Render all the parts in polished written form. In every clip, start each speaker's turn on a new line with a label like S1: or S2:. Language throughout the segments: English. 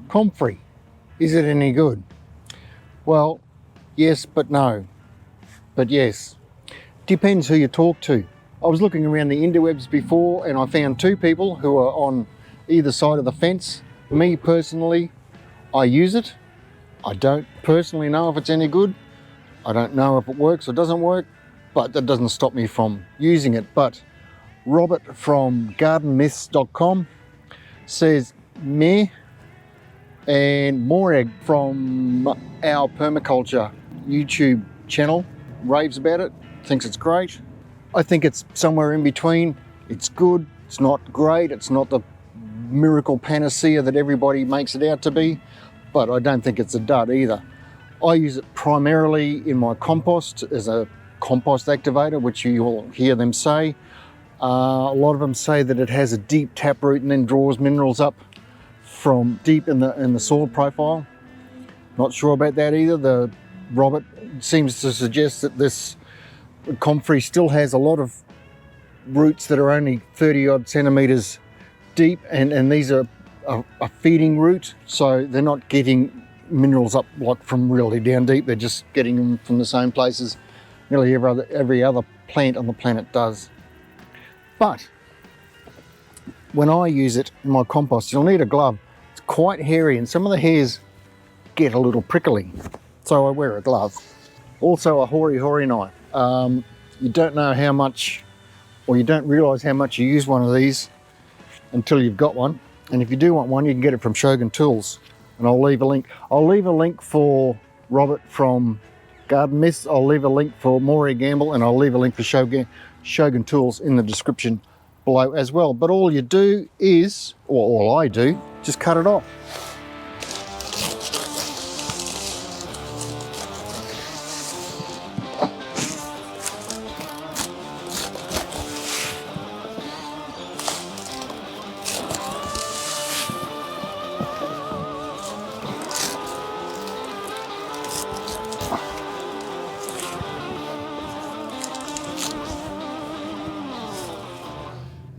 S1: Comfrey, is it any good? Well, yes, but no. But yes. Depends who you talk to. I was looking around the interwebs before and I found two people who are on either side of the fence. Me personally, I use it. I don't personally know if it's any good. I don't know if it works or doesn't work, but that doesn't stop me from using it. But Robert from gardenmyths.com says meh, and Morag from our permaculture YouTube channel raves about it, thinks it's great. I think it's somewhere in between. It's good, it's not great, it's not the miracle panacea that everybody makes it out to be, but I don't think it's a dud either. I use it primarily in my compost as a compost activator, which you will hear them say. A lot of them say that it has a deep taproot and then draws minerals up from deep in the soil profile. Not sure about that either. Robert seems to suggest that this Comfrey still has a lot of roots that are only 30 odd centimeters deep, and these are a feeding root, so they're not getting minerals up like from really down deep. They're just getting them from the same places nearly every other plant on the planet does. But when I use it in my compost, you'll need a glove. It's quite hairy and some of the hairs get a little prickly, so I wear a glove. Also a hoary knife. You don't know how much, or you don't realise how much you use one of these until you've got one. And if you do want one, you can get it from Shogun Tools, and I'll leave a link. I'll leave a link for Robert from Garden Myths, I'll leave a link for Morag Gamble, and I'll leave a link for Shogun Tools in the description below as well. But all you do is, or all I do, just cut it off.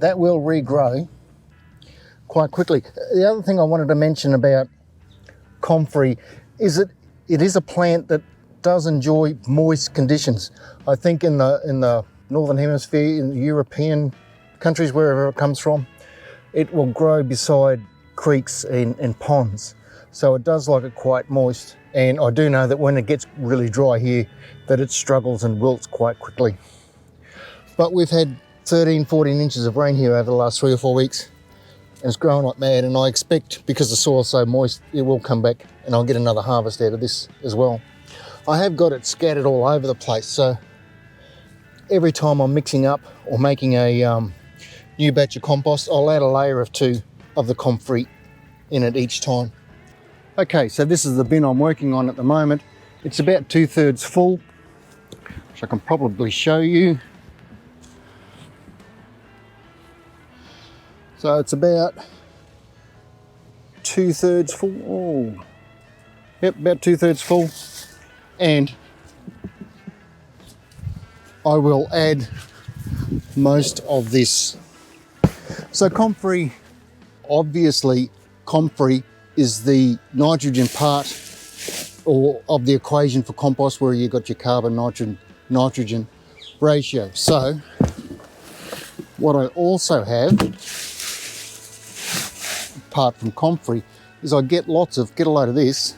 S1: That will regrow quite quickly. The other thing I wanted to mention about Comfrey is that it is a plant that does enjoy moist conditions. I think in the Northern Hemisphere, in the European countries, wherever it comes from, it will grow beside creeks and ponds. So it does like it quite moist. And I do know that when it gets really dry here, that it struggles and wilts quite quickly. But we've had 13, 14 inches of rain here over the last 3 or 4 weeks, and it's growing like mad, and I expect, because the soil's so moist, it will come back and I'll get another harvest out of this as well. I have got it scattered all over the place, so every time I'm mixing up or making a new batch of compost, I'll add a layer of 2 of the Comfrey in it each time. Okay, so this is the bin I'm working on at the moment. It's about 2/3 full, which I can probably show you. So it's about 2/3 full. Oh, yep, about 2/3 full. And I will add most of this. So Comfrey, obviously Comfrey is the nitrogen part or of the equation for compost, where you got your carbon nitrogen ratio. So what I also have, apart from Comfrey, is I get a load of this.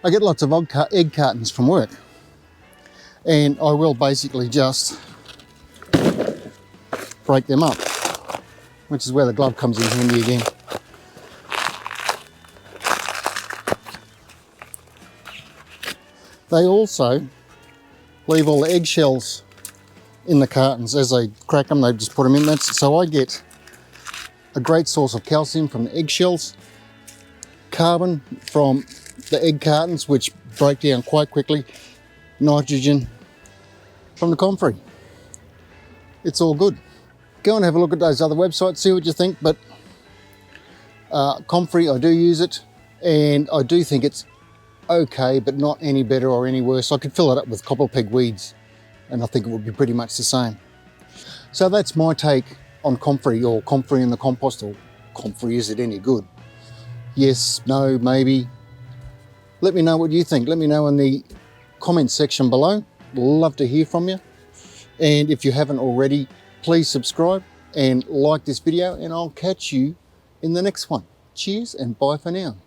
S1: I get lots of egg cartons from work, and I will basically just break them up, which is where the glove comes in handy again. They also leave all the eggshells in the cartons. As they crack them, they just put them in. So I get a great source of calcium from the eggshells, carbon from the egg cartons, which break down quite quickly, nitrogen from the Comfrey. It's all good. Go and have a look at those other websites, see what you think, but Comfrey, I do use it, and I do think it's okay, but not any better or any worse. I could fill it up with copper peg weeds and I think it would be pretty much the same. So that's my take on Comfrey, or Comfrey in the compost, or Comfrey, is it any good? Yes, no, maybe. Let me know what you think. Let me know in the comment section below. Love to hear from you. And if you haven't already, please subscribe and like this video, and I'll catch you in the next one. Cheers and bye for now.